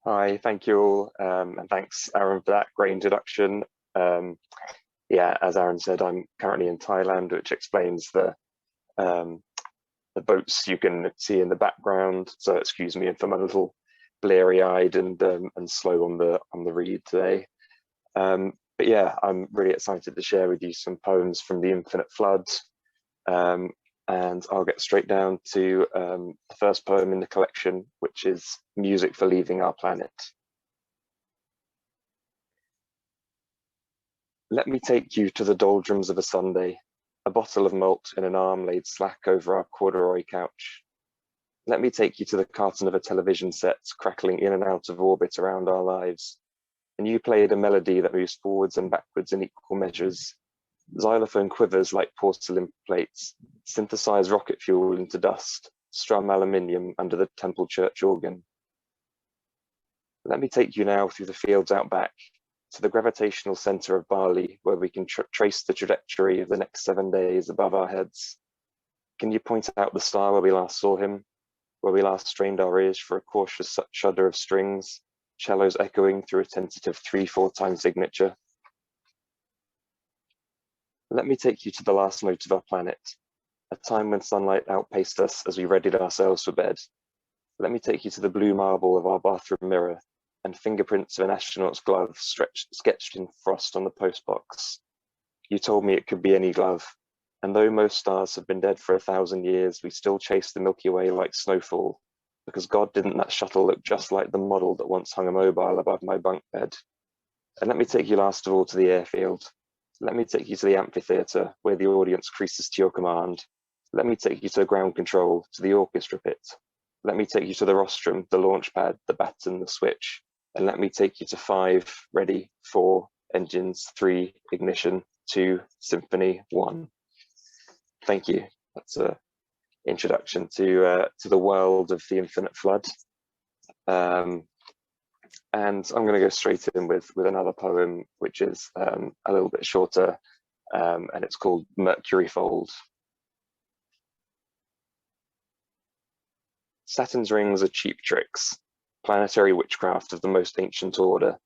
Hi, thank you all, and thanks, Aaron, for that great introduction. Yeah, as Aaron said, I'm currently in Thailand, which explains the boats you can see in the background. So excuse me if I'm a little bleary-eyed and slow on the read today. But yeah, I'm really excited to share with you some poems from the Infinite Flood. And I'll get straight down to the first poem in the collection, which is Music for Leaving Our Planet. Let me take you to the doldrums of a Sunday, a bottle of malt in an arm laid slack over our corduroy couch. Let me take you to the carton of a television set crackling in and out of orbit around our lives, and you played a melody that moves forwards and backwards in equal measures. Xylophone quivers like porcelain plates, synthesize rocket fuel into dust, strum aluminium under the temple church organ. Let me take you now through the fields out back, to the gravitational center of Bali, where we can trace the trajectory of the next 7 days above our heads. Can you point out the star where we last saw him, where we last strained our ears for a cautious shudder of strings, cellos echoing through a tentative 3/4 time signature? Let me take you to the last note of our planet, a time when sunlight outpaced us as we readied ourselves for bed. Let me take you to the blue marble of our bathroom mirror and fingerprints of an astronaut's glove sketched in frost on the postbox. You told me it could be any glove, and though most stars have been dead for 1,000 years, we still chase the Milky Way like snowfall, because God didn't that shuttle look just like the model that once hung immobile above my bunk bed? And let me take you last of all to the airfield. Let me take you to the amphitheatre, where the audience creases to your command. Let me take you to ground control, to the orchestra pit. Let me take you to the rostrum, the launch pad, the baton, the switch. And let me take you to 5, ready, 4, engines, 3, ignition, 2, symphony, 1. Thank you. That's an introduction to the world of the Infinite Flood. And I'm going to go straight in with another poem, which is a little bit shorter, and it's called Mercury Fold. Saturn's rings are cheap tricks, planetary witchcraft of the most ancient order.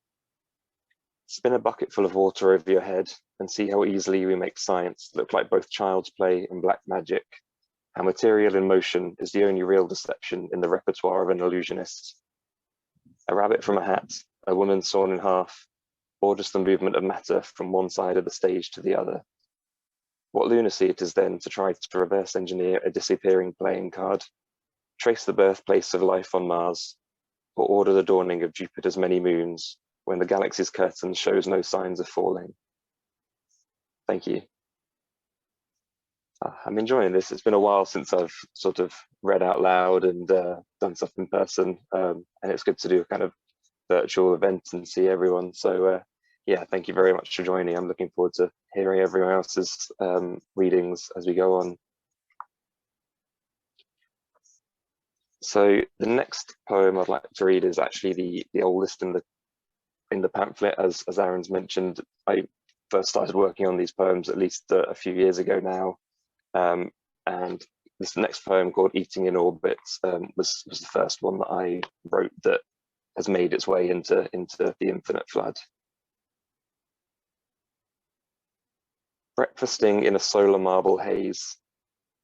Spin a bucket full of water over your head and see how easily we make science look like both child's play and black magic, how material in motion is the only real deception in the repertoire of an illusionist. A rabbit from a hat, a woman sawn in half, or just the movement of matter from one side of the stage to the other. What lunacy it is then to try to reverse engineer a disappearing playing card, trace the birthplace of life on Mars, or order the dawning of Jupiter's many moons when the galaxy's curtain shows no signs of falling. Thank you. I'm enjoying this. It's been a while since I've sort of read out loud and done stuff in person, and it's good to do a kind of virtual event and see everyone. So yeah, thank you very much for joining. I'm looking forward to hearing everyone else's readings as we go on. So the next poem I'd like to read is actually the oldest in the pamphlet. As Aaron's mentioned, I first started working on these poems at least a few years ago now. And this next poem, called Eating in Orbit, was the first one that I wrote that has made its way into the Infinite Flood. Breakfasting in a solar marble haze,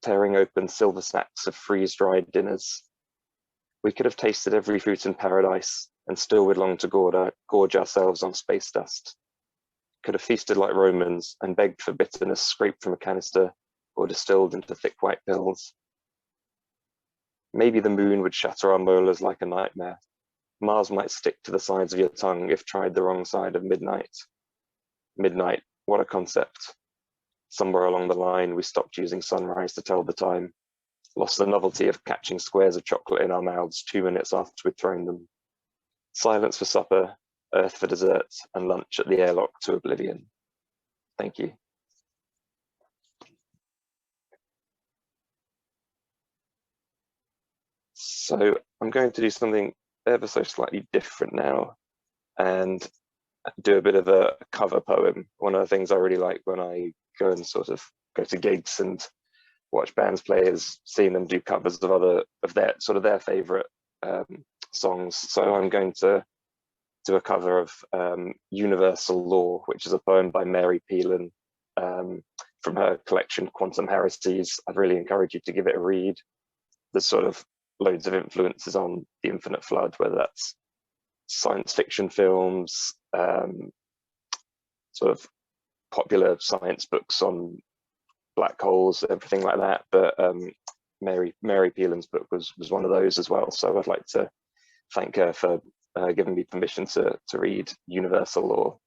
tearing open silver sacks of freeze-dried dinners. We could have tasted every fruit in paradise and still would long to gorge ourselves on space dust. Could have feasted like Romans and begged for bitterness scraped from a canister or distilled into thick white pills. Maybe the moon would shatter our molars like a nightmare. Mars might stick to the sides of your tongue if tried the wrong side of midnight. Midnight, what a concept. Somewhere along the line, we stopped using sunrise to tell the time, lost the novelty of catching squares of chocolate in our mouths 2 minutes after we'd thrown them. Silence for supper, earth for dessert, and lunch at the airlock to oblivion. Thank you. So I'm going to do something ever so slightly different now and do a bit of a cover poem. One of the things I really like when I go and sort of go to gigs and watch bands play is seeing them do covers of their favorite songs. So I'm going to do a cover of Universal Law, which is a poem by Mary Peelan from her collection Quantum Heresies. I'd really encourage you to give it a read. There's sort of loads of influences on the infinite flood, whether that's science fiction films, sort of popular science books on black holes, everything like that. But Mary Peelan's book was one of those as well. So I'd like to thank her for giving me permission to read Universal Law.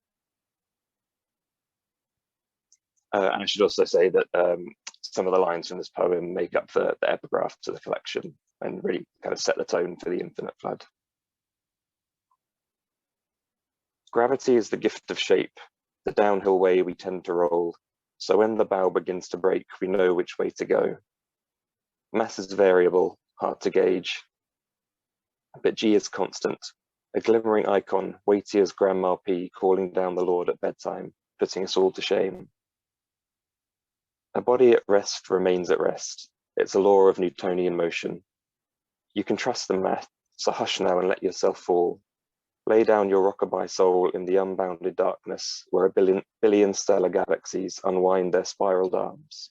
And I should also say that some of the lines from this poem make up the epigraph to the collection and really kind of set the tone for the infinite flood. Gravity is the gift of shape, the downhill way we tend to roll. So when the bow begins to break, we know which way to go. Mass is variable, hard to gauge, but G is constant, a glimmering icon, weighty as Grandma P calling down the Lord at bedtime, putting us all to shame. A body at rest remains at rest. It's a law of Newtonian motion. You can trust the math, so hush now and let yourself fall. Lay down your rockabye soul in the unbounded darkness where a billion stellar galaxies unwind their spiraled arms.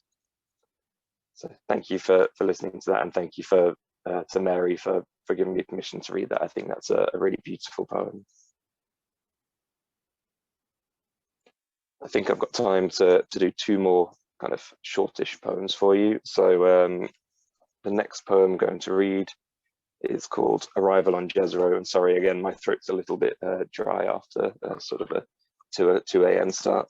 So thank you for listening to that, and thank you to Mary for giving me permission to read that. I think that's a really beautiful poem. I think I've got time to do two more kind of shortish poems for you. So the next poem I'm going to read is called Arrival on Jezero. And sorry, again, my throat's a little bit dry after sort of a 2 a.m. start.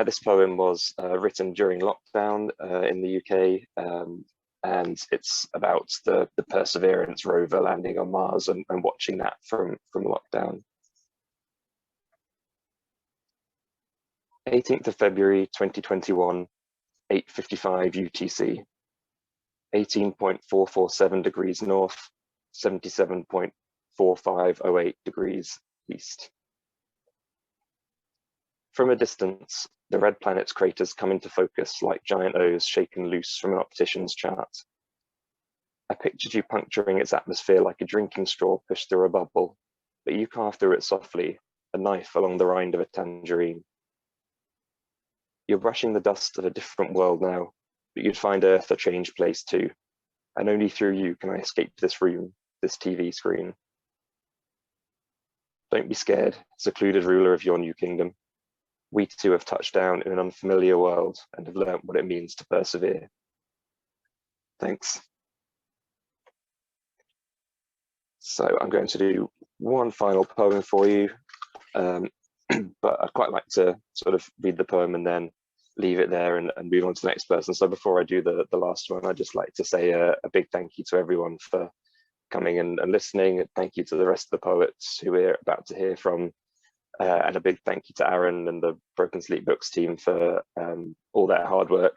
This poem was written during lockdown in the UK, and it's about the Perseverance rover landing on Mars and watching that from lockdown. 18th of February 2021, 8:55 UTC. 18.447 degrees north, 77.4508 degrees east. From a distance, the red planet's craters come into focus like giant O's shaken loose from an optician's chart. I pictured you puncturing its atmosphere like a drinking straw pushed through a bubble, but you carve through it softly, a knife along the rind of a tangerine. You're brushing the dust of a different world now, but you'd find Earth a changed place too, and only through you can I escape this room, this TV screen. Don't be scared, secluded ruler of your new kingdom. We too have touched down in an unfamiliar world and have learnt what it means to persevere. Thanks. So I'm going to do one final poem for you, but I'd quite like to sort of read the poem and then leave it there and move on to the next person. So before I do the last one, I'd just like to say a big thank you to everyone for coming and listening. Thank you to the rest of the poets who we're about to hear from. And a big thank you to Aaron and the Broken Sleep Books team for all that hard work.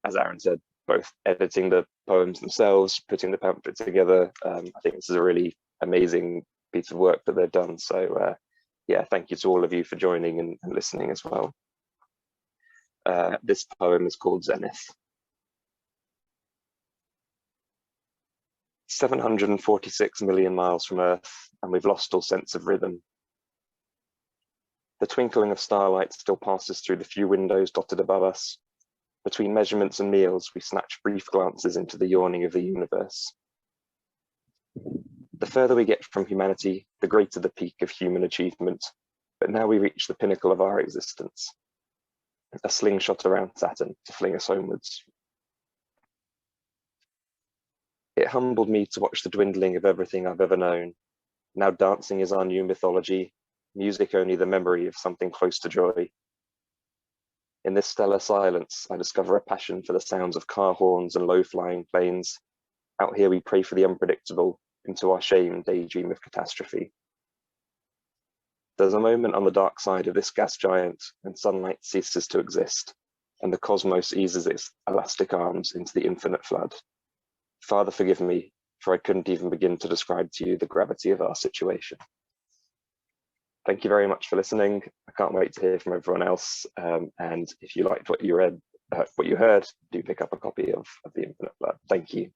As Aaron said, both editing the poems themselves, putting the pamphlet together. I think this is a really amazing piece of work that they've done. So yeah, thank you to all of you for joining and listening as well. This poem is called Zenith. 746 million miles from Earth, and we've lost all sense of rhythm. The twinkling of starlight still passes through the few windows dotted above us. Between measurements and meals, we snatch brief glances into the yawning of the universe. The further we get from humanity, the greater the peak of human achievement. But now we reach the pinnacle of our existence. A slingshot around Saturn to fling us homewards. It humbled me to watch the dwindling of everything I've ever known. Now dancing is our new mythology, music only the memory of something close to joy. In this stellar silence, I discover a passion for the sounds of car horns and low-flying planes. Out here we pray for the unpredictable, into our shame daydream of catastrophe. There's a moment on the dark side of this gas giant when sunlight ceases to exist, and the cosmos eases its elastic arms into the infinite flood. Father, forgive me, for I couldn't even begin to describe to you the gravity of our situation. Thank you very much for listening. I can't wait to hear from everyone else. And if you liked what you read, what you heard, do pick up a copy of The Infinite Flood. Thank you.